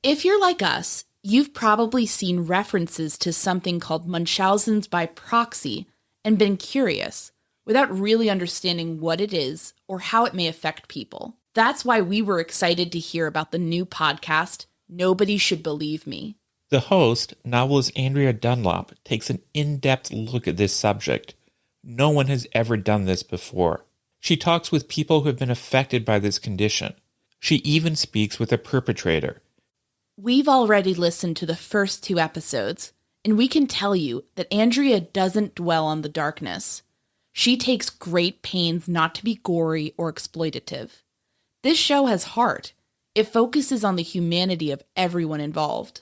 If you're like us, you've probably seen references to something called Munchausen's by proxy and been curious, without really understanding what it is or how it may affect people. That's why we were excited to hear about the new podcast, Nobody Should Believe Me. The host, novelist Andrea Dunlop, takes an in-depth look at this subject. No one has ever done this before. She talks with people who have been affected by this condition. She even speaks with a perpetrator. We've already listened to the first 2 episodes, and we can tell you that Andrea doesn't dwell on the darkness. She takes great pains not to be gory or exploitative. This show has heart. It focuses on the humanity of everyone involved.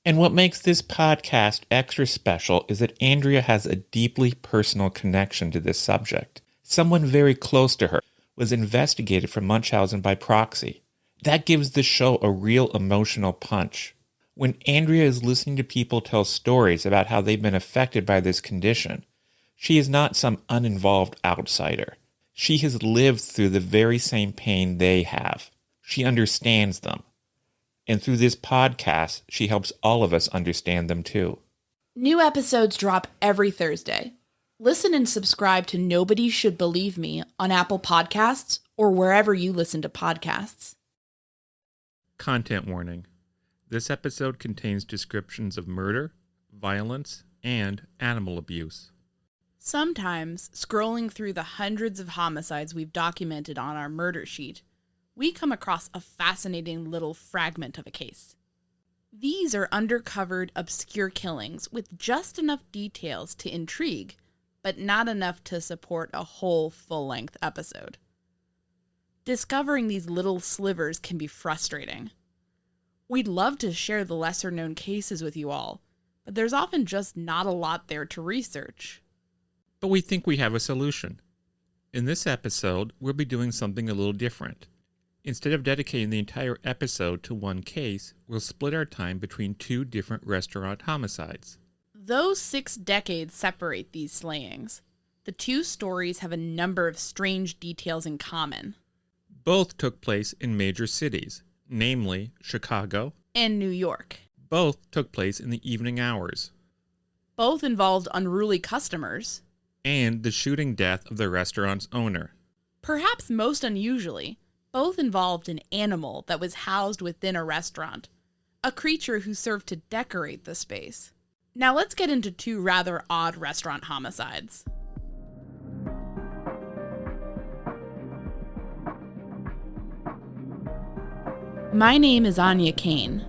And what makes this podcast extra special is that Andrea has a deeply personal connection to this subject. Someone very close to her was investigated for Munchausen by proxy. That gives the show a real emotional punch. When Andrea is listening to people tell stories about how they've been affected by this condition, she is not some uninvolved outsider. She has lived through the very same pain they have. She understands them. And through this podcast, she helps all of us understand them too. New episodes drop every Thursday. Listen and subscribe to Nobody Should Believe Me on Apple Podcasts or wherever you listen to podcasts. Content warning. This episode contains descriptions of murder, violence, and animal abuse. Sometimes, scrolling through the hundreds of homicides we've documented on our murder sheet, we come across a fascinating little fragment of a case. These are undercovered, obscure killings with just enough details to intrigue, but not enough to support a whole full-length episode. Discovering these little slivers can be frustrating. We'd love to share the lesser-known cases with you all, but there's often just not a lot there to research. But we think we have a solution. In this episode, we'll be doing something a little different. Instead of dedicating the entire episode to one case, we'll split our time between 2 different restaurant homicides. Though 6 decades separate these slayings, the 2 stories have a number of strange details in common. Both took place in major cities, namely Chicago and New York. Both took place in the evening hours. Both involved unruly customers. And the shooting death of the restaurant's owner. Perhaps most unusually, both involved an animal that was housed within a restaurant, a creature who served to decorate the space. Now let's get into 2 rather odd restaurant homicides. My name is Áine Cain.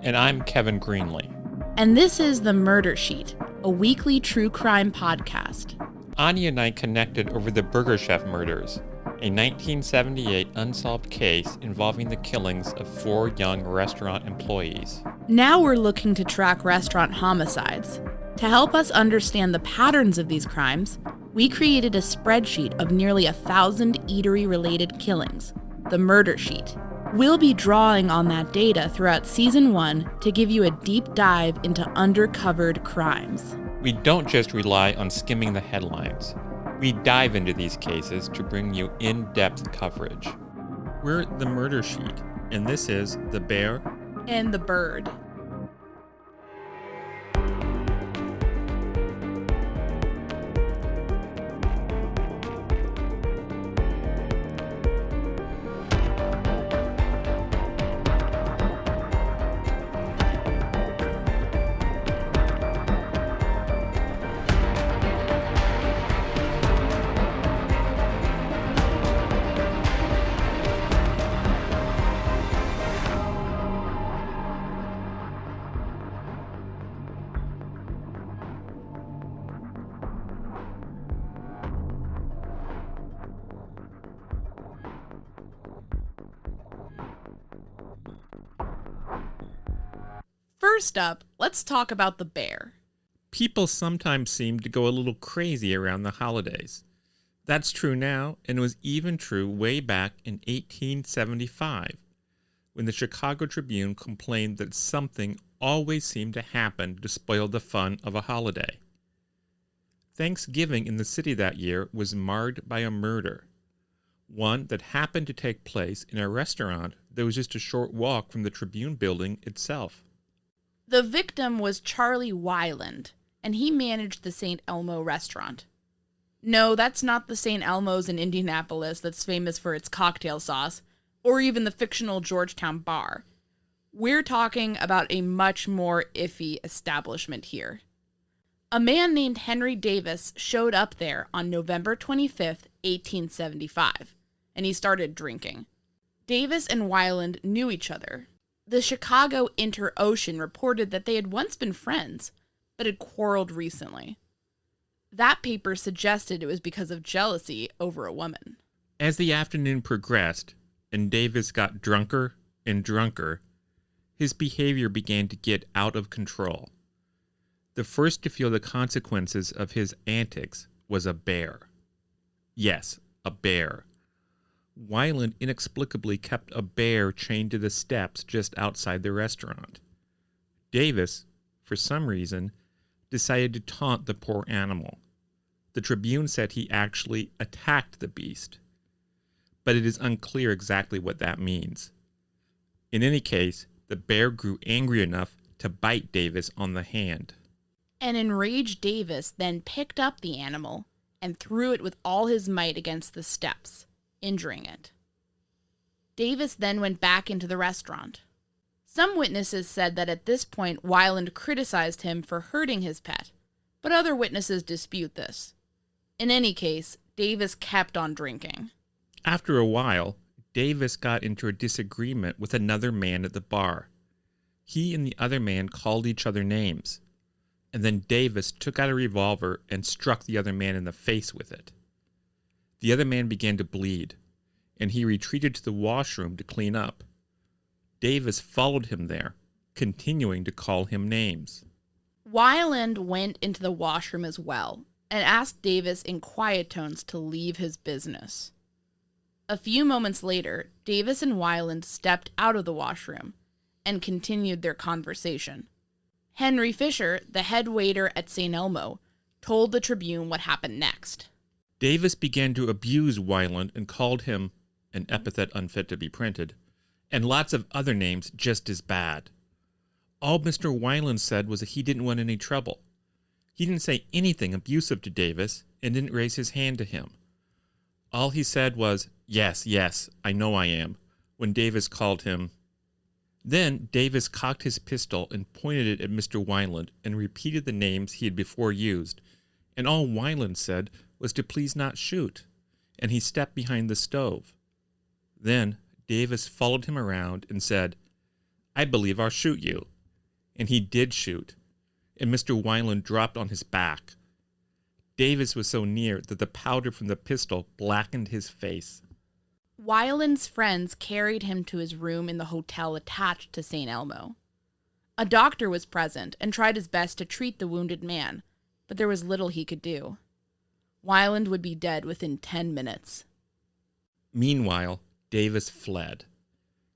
And I'm Kevin Greenlee. And this is The Murder Sheet, a weekly true crime podcast. Áine and I connected over the Burger Chef murders, a 1978 unsolved case involving the killings of 4 young restaurant employees. Now we're looking to track restaurant homicides. To help us understand the patterns of these crimes, we created a spreadsheet of nearly 1,000 eatery-related killings, the Murder Sheet. We'll be drawing on that data throughout Season 1 to give you a deep dive into undercovered crimes. We don't just rely on skimming the headlines. We dive into these cases to bring you in-depth coverage. We're the Murder Sheet, and this is The Bear and the Bird. First up, let's talk about the bear. People sometimes seem to go a little crazy around the holidays. That's true now, and it was even true way back in 1875, when the Chicago Tribune complained that something always seemed to happen to spoil the fun of a holiday. Thanksgiving in the city that year was marred by a murder. one that happened to take place in a restaurant that was just a short walk from the Tribune building itself. The victim was Charlie Weiland, and he managed the St. Elmo restaurant. No, that's not the St. Elmo's in Indianapolis that's famous for its cocktail sauce, or even the fictional Georgetown bar. We're talking about a much more iffy establishment here. A man named Henry Davis showed up there on November 25th, 1875, and he started drinking. Davis and Weiland knew each other. The Chicago Inter-Ocean reported that they had once been friends, but had quarreled recently. That paper suggested it was because of jealousy over a woman. As the afternoon progressed, and Davis got drunker and drunker, his behavior began to get out of control. The first to feel the consequences of his antics was a bear. Yes, a bear. Weiland inexplicably kept a bear chained to the steps just outside the restaurant. Davis, for some reason, decided to taunt the poor animal. The Tribune said he actually attacked the beast, but it is unclear exactly what that means. In any case, the bear grew angry enough to bite Davis on the hand. An enraged Davis then picked up the animal and threw it with all his might against the steps, injuring it. Davis then went back into the restaurant. Some witnesses said that at this point Weiland criticized him for hurting his pet, but other witnesses dispute this. In any case, Davis kept on drinking. After a while, Davis got into a disagreement with another man at the bar. He and the other man called each other names, and then Davis took out a revolver and struck the other man in the face with it. The other man began to bleed, and he retreated to the washroom to clean up. Davis followed him there, continuing to call him names. Weiland went into the washroom as well, and asked Davis in quiet tones to leave his business. A few moments later, Davis and Weiland stepped out of the washroom and continued their conversation. Henry Fisher, the head waiter at St. Elmo, told the Tribune what happened next. Davis began to abuse Weiland and called him, an epithet unfit to be printed, and lots of other names just as bad. All Mr. Weiland said was that he didn't want any trouble. He didn't say anything abusive to Davis and didn't raise his hand to him. All he said was, "Yes, yes, I know I am," when Davis called him. Then Davis cocked his pistol and pointed it at Mr. Weiland and repeated the names he had before used, and all Weiland said was to please not shoot, and he stepped behind the stove. Then Davis followed him around and said, "I believe I'll shoot you." And he did shoot, and Mr. Weiland dropped on his back. Davis was so near that the powder from the pistol blackened his face. Weiland's friends carried him to his room in the hotel attached to St. Elmo. A doctor was present and tried his best to treat the wounded man, but there was little he could do. Weiland would be dead within 10 minutes. Meanwhile, Davis fled.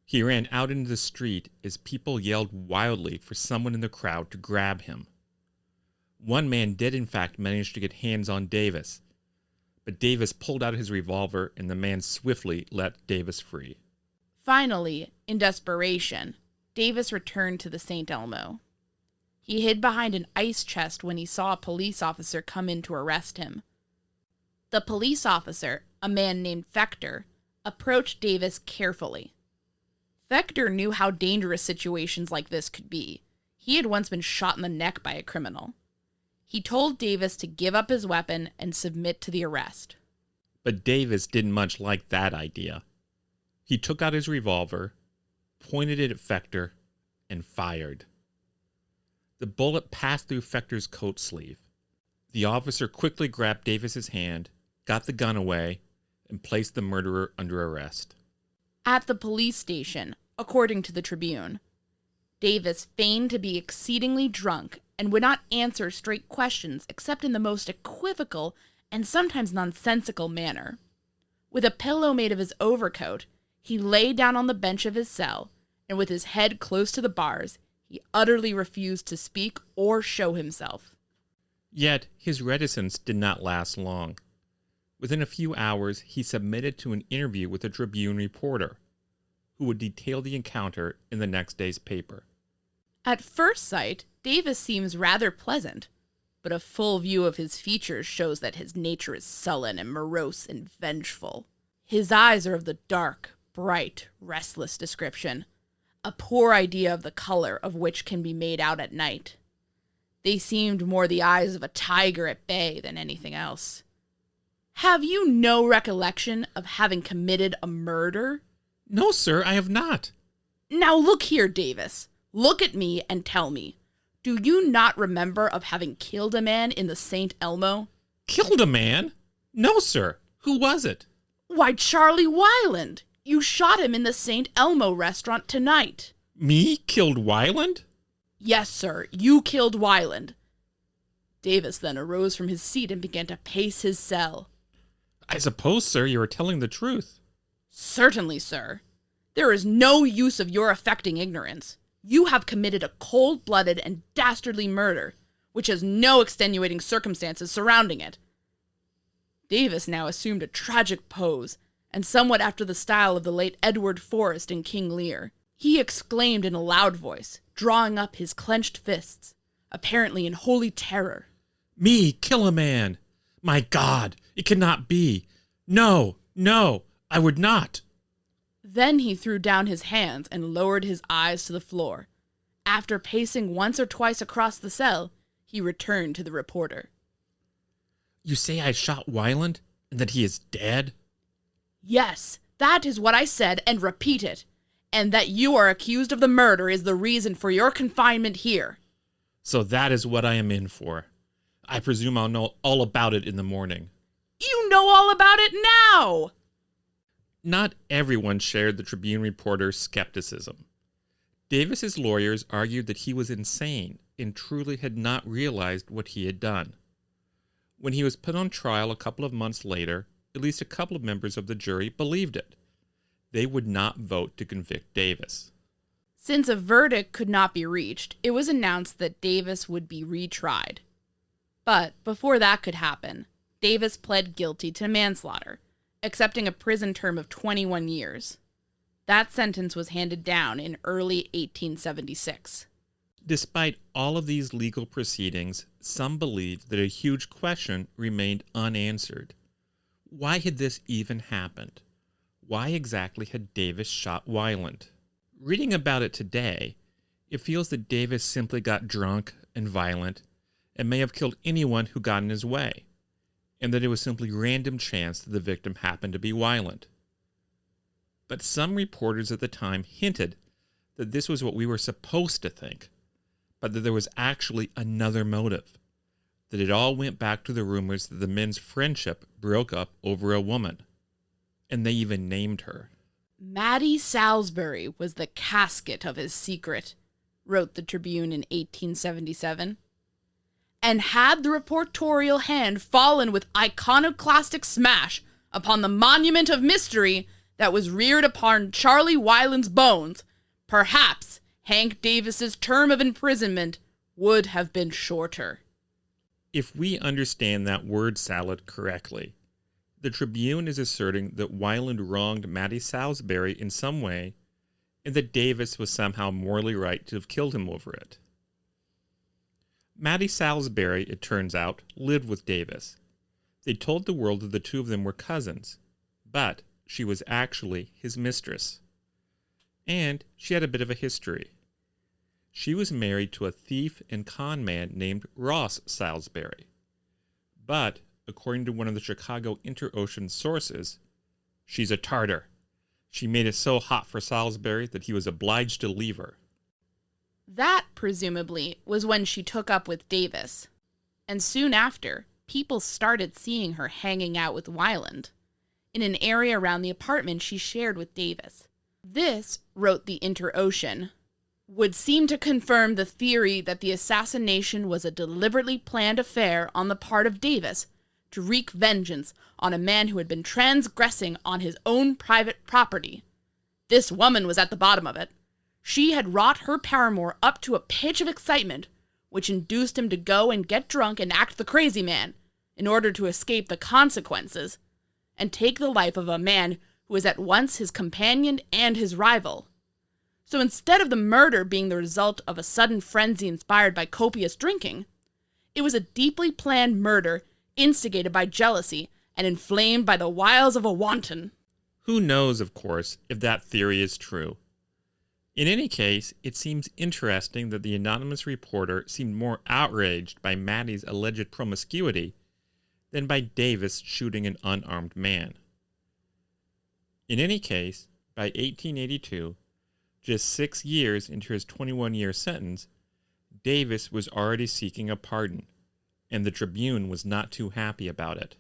He ran out into the street as people yelled wildly for someone in the crowd to grab him. One man did in fact manage to get hands on Davis, but Davis pulled out his revolver and the man swiftly let Davis free. Finally, in desperation, Davis returned to the St. Elmo. He hid behind an ice chest when he saw a police officer come in to arrest him. The police officer, a man named Fector, approached Davis carefully. Fector knew how dangerous situations like this could be. He had once been shot in the neck by a criminal. He told Davis to give up his weapon and submit to the arrest. But Davis didn't much like that idea. He took out his revolver, pointed it at Fector, and fired. The bullet passed through Fector's coat sleeve. The officer quickly grabbed Davis's hand, got the gun away, and placed the murderer under arrest. At the police station, according to the Tribune, Davis feigned to be exceedingly drunk and would not answer straight questions except in the most equivocal and sometimes nonsensical manner. With a pillow made of his overcoat, he lay down on the bench of his cell, and with his head close to the bars, he utterly refused to speak or show himself. Yet his reticence did not last long. Within a few hours, he submitted to an interview with a Tribune reporter, who would detail the encounter in the next day's paper. At first sight, Davis seems rather pleasant, but a full view of his features shows that his nature is sullen and morose and vengeful. His eyes are of the dark, bright, restless description, a poor idea of the color of which can be made out at night. They seemed more the eyes of a tiger at bay than anything else. Have you no recollection of having committed a murder? No, sir, I have not. Now look here, Davis. Look at me and tell me. Do you not remember of having killed a man in the St. Elmo? Killed a man? No, sir. Who was it? Why, Charlie Weiland. You shot him in the St. Elmo restaurant tonight. Me killed Weiland? Yes, sir, you killed Weiland. Davis then arose from his seat and began to pace his cell. I suppose, sir, you are telling the truth. Certainly, sir. There is no use of your affecting ignorance. You have committed a cold-blooded and dastardly murder, which has no extenuating circumstances surrounding it. Davis now assumed a tragic pose, and somewhat after the style of the late Edward Forrest in King Lear. He exclaimed in a loud voice, drawing up his clenched fists, apparently in holy terror. Me kill a man! My God, it cannot be! No, no, I would not! Then he threw down his hands and lowered his eyes to the floor. After pacing once or twice across the cell, he returned to the reporter. You say I shot Weiland, and that he is dead? Yes, that is what I said, and repeat it. And that you are accused of the murder is the reason for your confinement here. So that is what I am in for. I presume I'll know all about it in the morning. You know all about it now! Not everyone shared the Tribune reporter's skepticism. Davis's lawyers argued that he was insane and truly had not realized what he had done. When he was put on trial a couple of months later, at least a couple of members of the jury believed it. They would not vote to convict Davis. Since a verdict could not be reached, it was announced that Davis would be retried. But before that could happen, Davis pled guilty to manslaughter, accepting a prison term of 21 years. That sentence was handed down in early 1876. Despite all of these legal proceedings, some believed that a huge question remained unanswered. Why had this even happened? Why exactly had Davis shot Weiland? Reading about it today, it feels that Davis simply got drunk and violent and may have killed anyone who got in his way, and that it was simply random chance that the victim happened to be Weiland. But some reporters at the time hinted that this was what we were supposed to think, but that there was actually another motive, that it all went back to the rumors that the men's friendship broke up over a woman. And they even named her. Mattie Salisbury was the casket of his secret, wrote the Tribune in 1877. And had the reportorial hand fallen with iconoclastic smash upon the monument of mystery that was reared upon Charlie Weiland's bones, perhaps Hank Davis's term of imprisonment would have been shorter. If we understand that word salad correctly, the Tribune is asserting that Weiland wronged Mattie Salisbury in some way, and that Davis was somehow morally right to have killed him over it. Mattie Salisbury, it turns out, lived with Davis. They told the world that the two of them were cousins, but she was actually his mistress. And she had a bit of a history. She was married to a thief and con man named Ross Salisbury. But according to one of the Chicago Inter-Ocean sources, she's a Tartar. She made it so hot for Salisbury that he was obliged to leave her. That, presumably, was when she took up with Davis. And soon after, people started seeing her hanging out with Weiland in an area around the apartment she shared with Davis. This, wrote the Inter-Ocean, would seem to confirm the theory that the assassination was a deliberately planned affair on the part of Davis to wreak vengeance on a man who had been transgressing on his own private property. This woman was at the bottom of it. She had wrought her paramour up to a pitch of excitement, which induced him to go and get drunk and act the crazy man, in order to escape the consequences and take the life of a man who was at once his companion and his rival. So instead of the murder being the result of a sudden frenzy inspired by copious drinking, it was a deeply planned murder instigated by jealousy and inflamed by the wiles of a wanton. Who knows, of course, if that theory is true. In any case, it seems interesting that the anonymous reporter seemed more outraged by Maddie's alleged promiscuity than by Davis shooting an unarmed man. In any case, by 1882, just 6 years into his 21-year sentence, Davis was already seeking a pardon, and the Tribune was not too happy about it.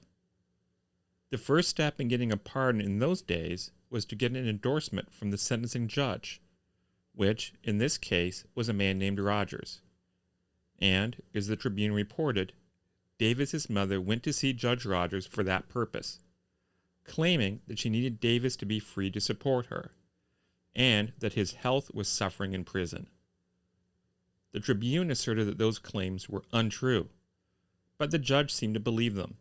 The first step in getting a pardon in those days was to get an endorsement from the sentencing judge, which, in this case, was a man named Rogers. And, as the Tribune reported, Davis's mother went to see Judge Rogers for that purpose, claiming that she needed Davis to be free to support her, and that his health was suffering in prison. The Tribune asserted that those claims were untrue, but the judge seemed to believe them.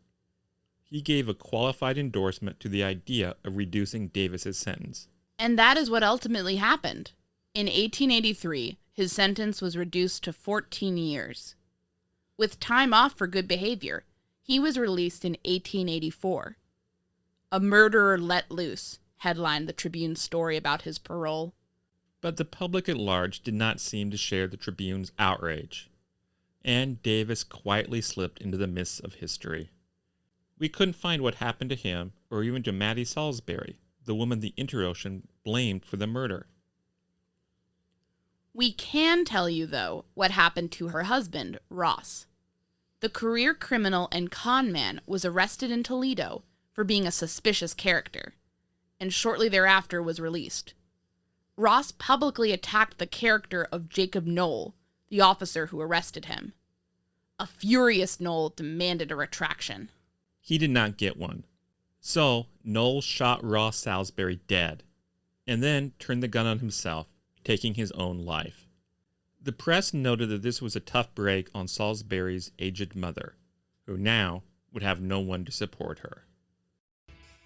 He gave a qualified endorsement to the idea of reducing Davis's sentence. And that is what ultimately happened. In 1883, his sentence was reduced to 14 years. With time off for good behavior, he was released in 1884. "A murderer let loose," headlined the Tribune's story about his parole. But the public at large did not seem to share the Tribune's outrage, and Davis quietly slipped into the mists of history. We couldn't find what happened to him or even to Maddie Salisbury, the woman the Interocean blamed for the murder. We can tell you, though, what happened to her husband, Ross. The career criminal and con man was arrested in Toledo for being a suspicious character, and shortly thereafter was released. Ross publicly attacked the character of Jacob Knoll, the officer who arrested him. A furious Knoll demanded a retraction. He did not get one. So, Knoll shot Ross Salisbury dead, and then turned the gun on himself, taking his own life. The press noted that this was a tough break on Salisbury's aged mother, who now would have no one to support her.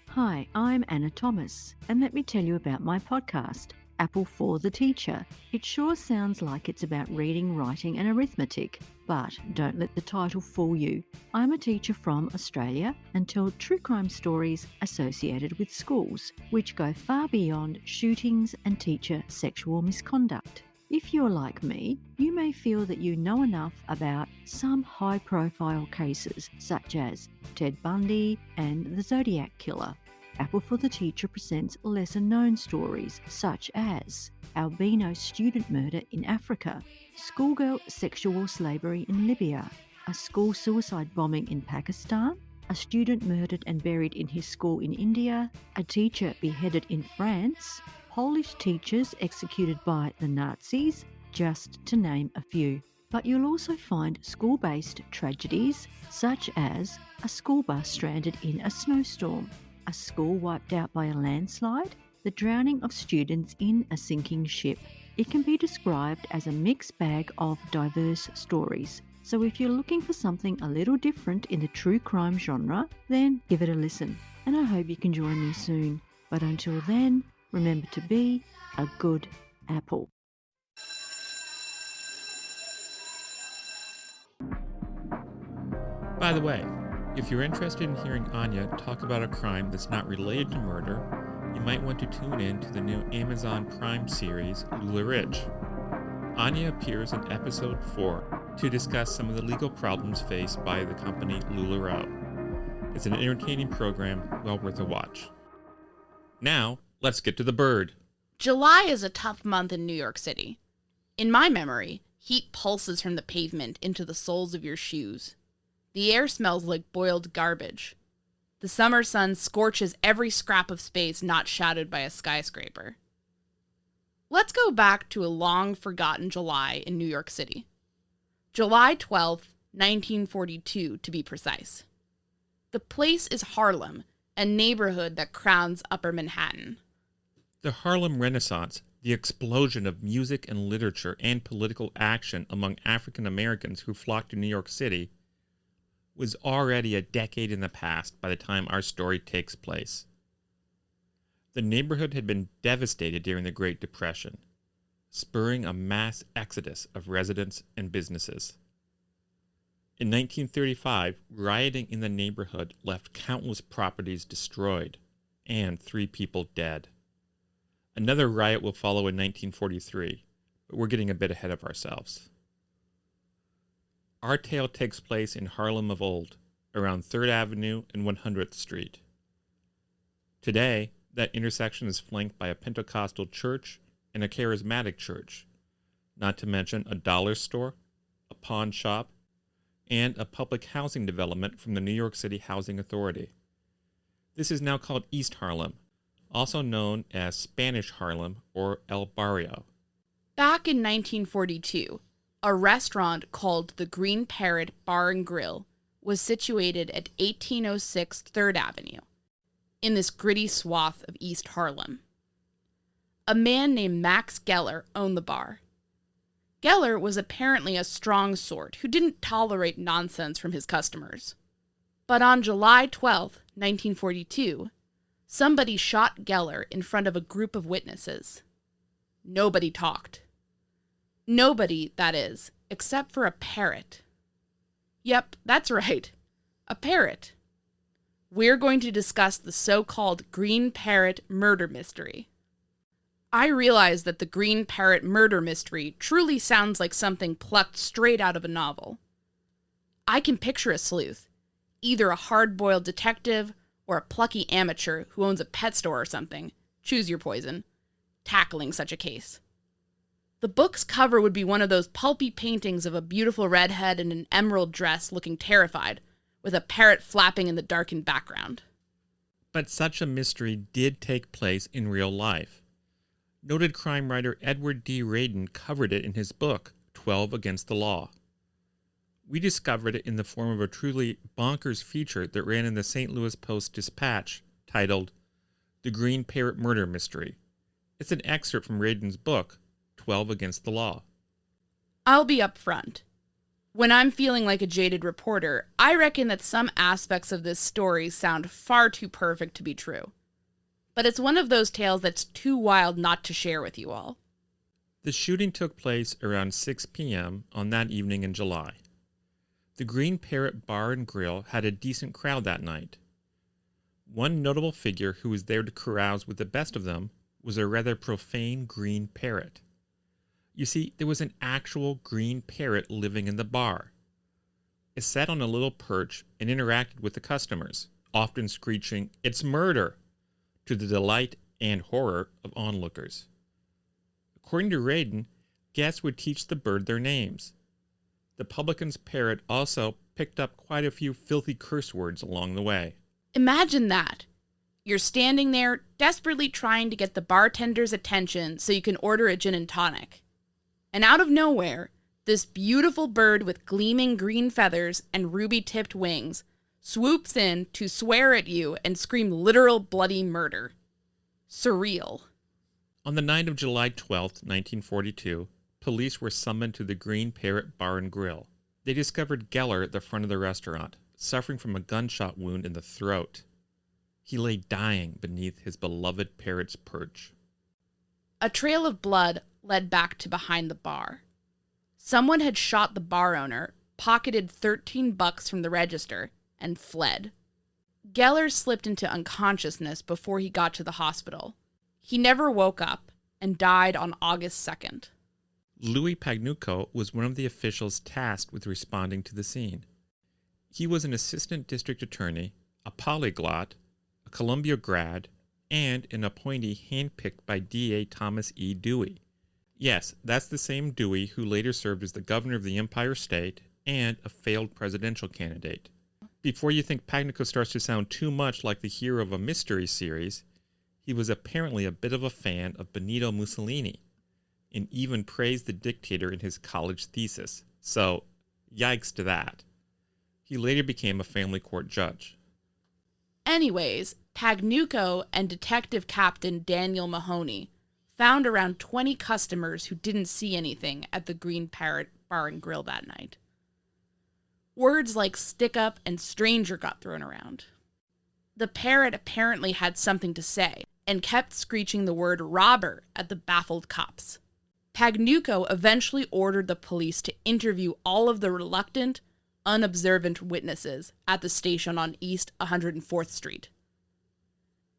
Hi, I'm Anna Thomas, and let me tell you about my podcast, Apple for the Teacher. It sure sounds like it's about reading, writing and arithmetic, but don't let the title fool you. I'm a teacher from Australia and tell true crime stories associated with schools, which go far beyond shootings and teacher sexual misconduct. If you're like me, you may feel that you know enough about some high-profile cases, such as Ted Bundy and the Zodiac Killer. Apple for the Teacher presents lesser-known stories, such as albino student murder in Africa, schoolgirl sexual slavery in Libya, a school suicide bombing in Pakistan, a student murdered and buried in his school in India, a teacher beheaded in France, Polish teachers executed by the Nazis, just to name a few. But you'll also find school-based tragedies, such as a school bus stranded in a snowstorm, a school wiped out by a landslide, the drowning of students in a sinking ship. It can be described as a mixed bag of diverse stories. So if you're looking for something a little different in the true crime genre, then give it a listen. And I hope you can join me soon. But until then, remember to be a good apple. By the way, if you're interested in hearing Áine talk about a crime that's not related to murder, you might want to tune in to the new Amazon Prime series, Lula Ridge. Áine appears in episode 4 to discuss some of the legal problems faced by the company LuLaRoe. It's an entertaining program well worth a watch. Now, let's get to the bird. July is a tough month in New York City. In my memory, heat pulses from the pavement into the soles of your shoes. The air smells like boiled garbage. The summer sun scorches every scrap of space not shadowed by a skyscraper. Let's go back to a long-forgotten July in New York City. July 12th, 1942, to be precise. The place is Harlem, a neighborhood that crowns Upper Manhattan. The Harlem Renaissance, the explosion of music and literature and political action among African Americans who flocked to New York City, was already a decade in the past by the time our story takes place. The neighborhood had been devastated during the Great Depression, spurring a mass exodus of residents and businesses. In 1935, rioting in the neighborhood left countless properties destroyed and 3 people dead. Another riot will follow in 1943, but we're getting a bit ahead of ourselves. Our tale takes place in Harlem of old, around 3rd Avenue and 100th Street. Today, that intersection is flanked by a Pentecostal church and a charismatic church, not to mention a dollar store, a pawn shop, and a public housing development from the New York City Housing Authority. This is now called East Harlem, also known as Spanish Harlem or El Barrio. Back in 1942, a restaurant called the Green Parrot Bar and Grill was situated at 1806 3rd Avenue, in this gritty swath of East Harlem. A man named Max Geller owned the bar. Geller was apparently a strong sort who didn't tolerate nonsense from his customers. But on July 12, 1942, somebody shot Geller in front of a group of witnesses. Nobody talked. Nobody, that is, except for a parrot. Yep, that's right, a parrot. We're going to discuss the so-called Green Parrot murder mystery. I realize that the Green Parrot murder mystery truly sounds like something plucked straight out of a novel. I can picture a sleuth, either a hard-boiled detective or a plucky amateur who owns a pet store or something, choose your poison, tackling such a case. The book's cover would be one of those pulpy paintings of a beautiful redhead in an emerald dress looking terrified, with a parrot flapping in the darkened background. But such a mystery did take place in real life. Noted crime writer Edward D. Radin covered it in his book, 12 Against the Law. We discovered it in the form of a truly bonkers feature that ran in the St. Louis Post-Dispatch, titled The Green Parrot Murder Mystery. It's an excerpt from Radin's book, 12 Against the Law. I'll be upfront. When I'm feeling like a jaded reporter, I reckon that some aspects of this story sound far too perfect to be true. But it's one of those tales that's too wild not to share with you all. The shooting took place around 6 p.m. on that evening in July. The Green Parrot Bar and Grill had a decent crowd that night. One notable figure who was there to carouse with the best of them was a rather profane green parrot. You see, there was an actual green parrot living in the bar. It sat on a little perch and interacted with the customers, often screeching, "It's murder!" to the delight and horror of onlookers. According to Radin, guests would teach the bird their names. The publican's parrot also picked up quite a few filthy curse words along the way. Imagine that. You're standing there, desperately trying to get the bartender's attention so you can order a gin and tonic. And out of nowhere, this beautiful bird with gleaming green feathers and ruby-tipped wings swoops in to swear at you and scream literal bloody murder. Surreal. On the night of July 12, 1942, police were summoned to the Green Parrot Bar and Grill. They discovered Geller at the front of the restaurant, suffering from a gunshot wound in the throat. He lay dying beneath his beloved parrot's perch. A trail of blood led back to behind the bar. Someone had shot the bar owner, pocketed $13 from the register, and fled. Geller slipped into unconsciousness before he got to the hospital. He never woke up and died on August 2nd. Louis Pagnucco was one of the officials tasked with responding to the scene. He was an assistant district attorney, a polyglot, a Columbia grad, and an appointee handpicked by DA Thomas E. Dewey. Yes, that's the same Dewey who later served as the governor of the Empire State and a failed presidential candidate. Before you think Pagnucco starts to sound too much like the hero of a mystery series, he was apparently a bit of a fan of Benito Mussolini, and even praised the dictator in his college thesis. So, yikes to that. He later became a family court judge. Anyways, Pagnucco and Detective Captain Daniel Mahoney found around 20 customers who didn't see anything at the Green Parrot Bar and Grill that night. Words like stick up and stranger got thrown around. The parrot apparently had something to say and kept screeching the word robber at the baffled cops. Pagnucco eventually ordered the police to interview all of the reluctant, unobservant witnesses at the station on East 104th Street.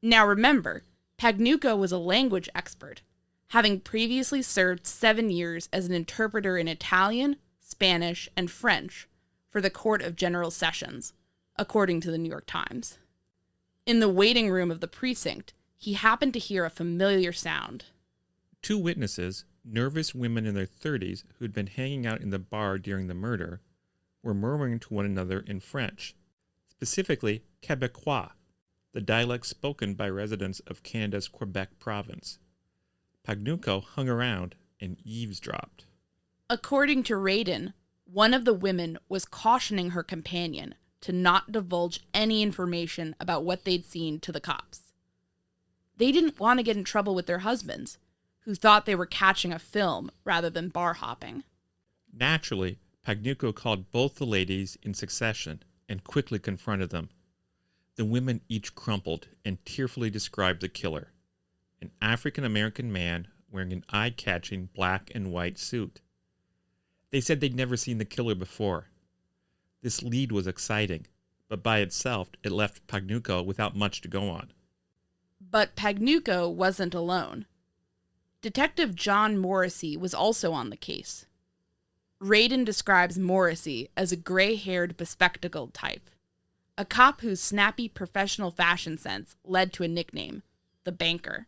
Now remember, Pagnucco was a language expert, having previously served 7 years as an interpreter in Italian, Spanish, and French for the Court of General Sessions, according to the New York Times. In the waiting room of the precinct, he happened to hear a familiar sound. 2 witnesses, nervous women in their 30s who'd been hanging out in the bar during the murder, were murmuring to one another in French, specifically Quebecois, the dialect spoken by residents of Canada's Quebec province. Pagnucco hung around and eavesdropped. According to Radin, one of the women was cautioning her companion to not divulge any information about what they'd seen to the cops. They didn't want to get in trouble with their husbands, who thought they were catching a film rather than bar hopping. Naturally, Pagnucco called both the ladies in succession and quickly confronted them. The women each crumpled and tearfully described the killer, an African-American man wearing an eye-catching black and white suit. They said they'd never seen the killer before. This lead was exciting, but by itself it left Pagnucco without much to go on. But Pagnucco wasn't alone. Detective John Morrissey was also on the case. Radin describes Morrissey as a gray-haired, bespectacled type, a cop whose snappy professional fashion sense led to a nickname, the Banker.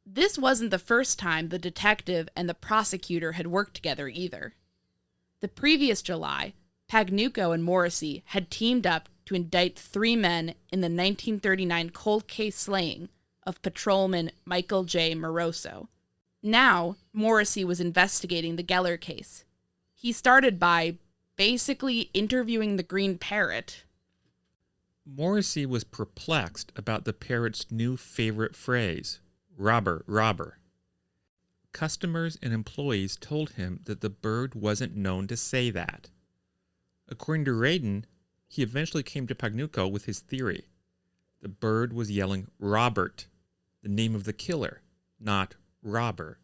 This wasn't the first time the detective and the prosecutor had worked together either. The previous July, Pagnucco and Morrissey had teamed up to indict 3 men in the 1939 cold case slaying of patrolman Michael J. Moroso. Now, Morrissey was investigating the Geller case. He started by basically interviewing the green parrot. Morrissey was perplexed about the parrot's new favorite phrase, robber, robber. Customers and employees told him that the bird wasn't known to say that. According to Radin, he eventually came to Pagnucco with his theory. The bird was yelling Robert, the name of the killer, not robber.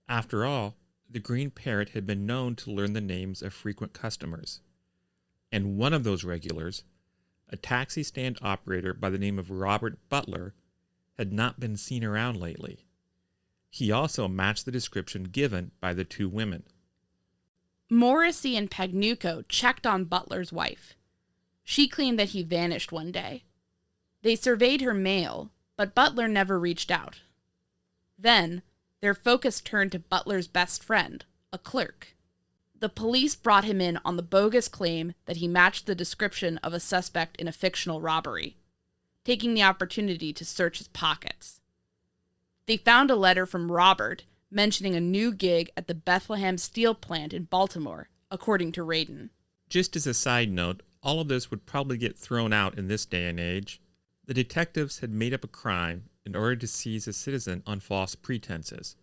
After all, the green parrot had been known to learn the names of frequent customers. And one of those regulars, a taxi stand operator by the name of Robert Butler, had not been seen around lately. He also matched the description given by the 2 women. Morrissey and Pagnucco checked on Butler's wife. She claimed that he vanished one day. They surveyed her mail, but Butler never reached out. Then, their focus turned to Butler's best friend, a clerk. The police brought him in on the bogus claim that he matched the description of a suspect in a fictional robbery, taking the opportunity to search his pockets. They found a letter from Robert mentioning a new gig at the Bethlehem steel plant in Baltimore, according to Radin. Just as a side note, all of this would probably get thrown out in this day and age. The detectives had made up a crime in order to seize a citizen on false pretenses.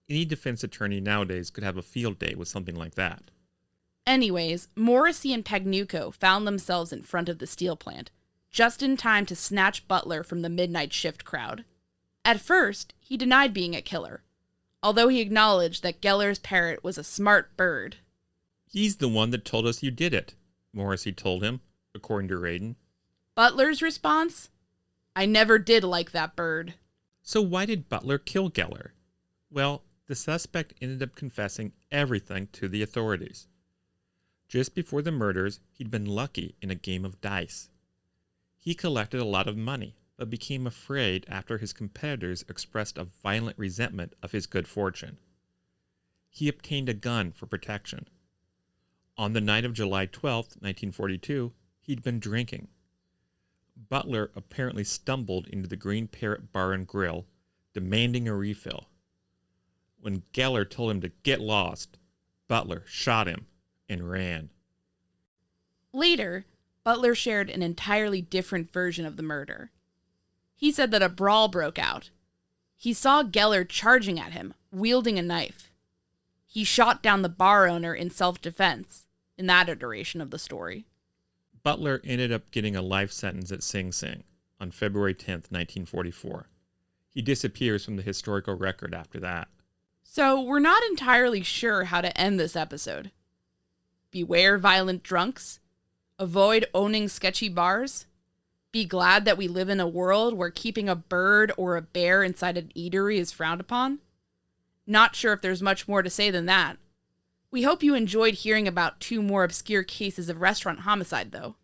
Any defense attorney nowadays could have a field day with something like that. Anyways, Morrissey and Pagnucco found themselves in front of the steel plant, just in time to snatch Butler from the midnight shift crowd. At first, he denied being a killer, although he acknowledged that Geller's parrot was a smart bird. He's the one that told us you did it, Morrissey told him, according to Radin. Butler's response? I never did like that bird. So why did Butler kill Geller? Well, the suspect ended up confessing everything to the authorities. Just before the murders, he'd been lucky in a game of dice. He collected a lot of money, but became afraid after his competitors expressed a violent resentment of his good fortune. He obtained a gun for protection. On the night of July 12, 1942, he'd been drinking. Butler apparently stumbled into the Green Parrot Bar and Grill, demanding a refill. When Geller told him to get lost, Butler shot him and ran. Later, Butler shared an entirely different version of the murder. He said that a brawl broke out. He saw Geller charging at him, wielding a knife. He shot down the bar owner in self-defense, in that iteration of the story. Butler ended up getting a life sentence at Sing Sing on February 10th, 1944. He disappears from the historical record after that. So we're not entirely sure how to end this episode. Beware violent drunks? Avoid owning sketchy bars? Be glad that we live in a world where keeping a bird or a bear inside an eatery is frowned upon? Not sure if there's much more to say than that. We hope you enjoyed hearing about 2 more obscure cases of restaurant homicide, though.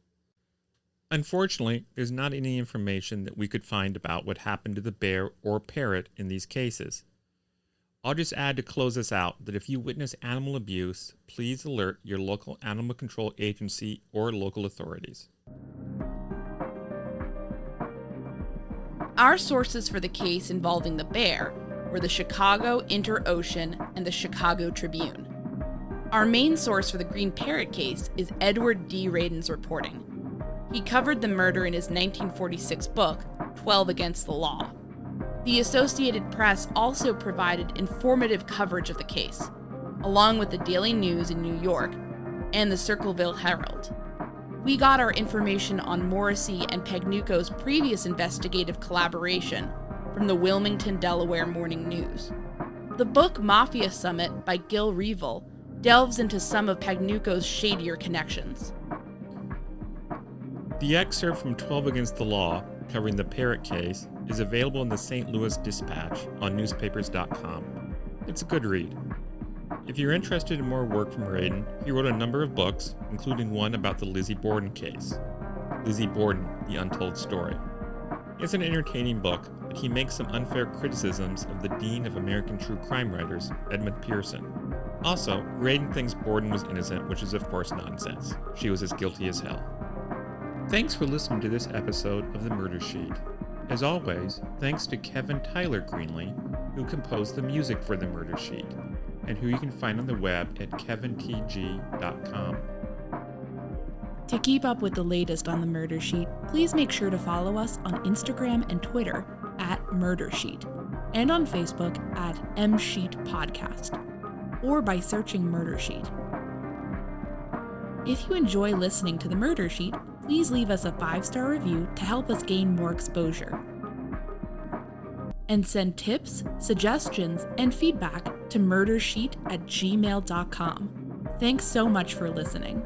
Unfortunately, there's not any information that we could find about what happened to the bear or parrot in these cases. I'll just add to close this out that if you witness animal abuse, please alert your local animal control agency or local authorities. Our sources for the case involving the bear were the Chicago Inter-Ocean and the Chicago Tribune. Our main source for the Green Parrot case is Edward D. Radin's reporting. He covered the murder in his 1946 book, 12 Against the Law. The Associated Press also provided informative coverage of the case, along with the Daily News in New York and the Circleville Herald. We got our information on Morrissey and Pagnuco's previous investigative collaboration from the Wilmington, Delaware Morning News. The book Mafia Summit by Gil Reevil delves into some of Pagnuco's shadier connections. The excerpt from 12 Against the Law, covering the Parrot case, is available in the St. Louis Dispatch on newspapers.com. It's a good read. If you're interested in more work from Radin, he wrote a number of books, including one about the Lizzie Borden case. Lizzie Borden, The Untold Story. It's an entertaining book, but he makes some unfair criticisms of the Dean of American True Crime Writers, Edmund Pearson. Also, Radin thinks Borden was innocent, which is of course nonsense. She was as guilty as hell. Thanks for listening to this episode of The Murder Sheet. As always, thanks to Kevin Greenlee, who composed the music for The Murder Sheet, and who you can find on the web at kevintg.com. To keep up with the latest on The Murder Sheet, please make sure to follow us on Instagram and Twitter at Murdersheet, and on Facebook at msheetpodcast, or by searching Murder Sheet. If you enjoy listening to The Murder Sheet, please leave us a 5-star review to help us gain more exposure. And send tips, suggestions, and feedback to murdersheet@gmail.com. Thanks so much for listening.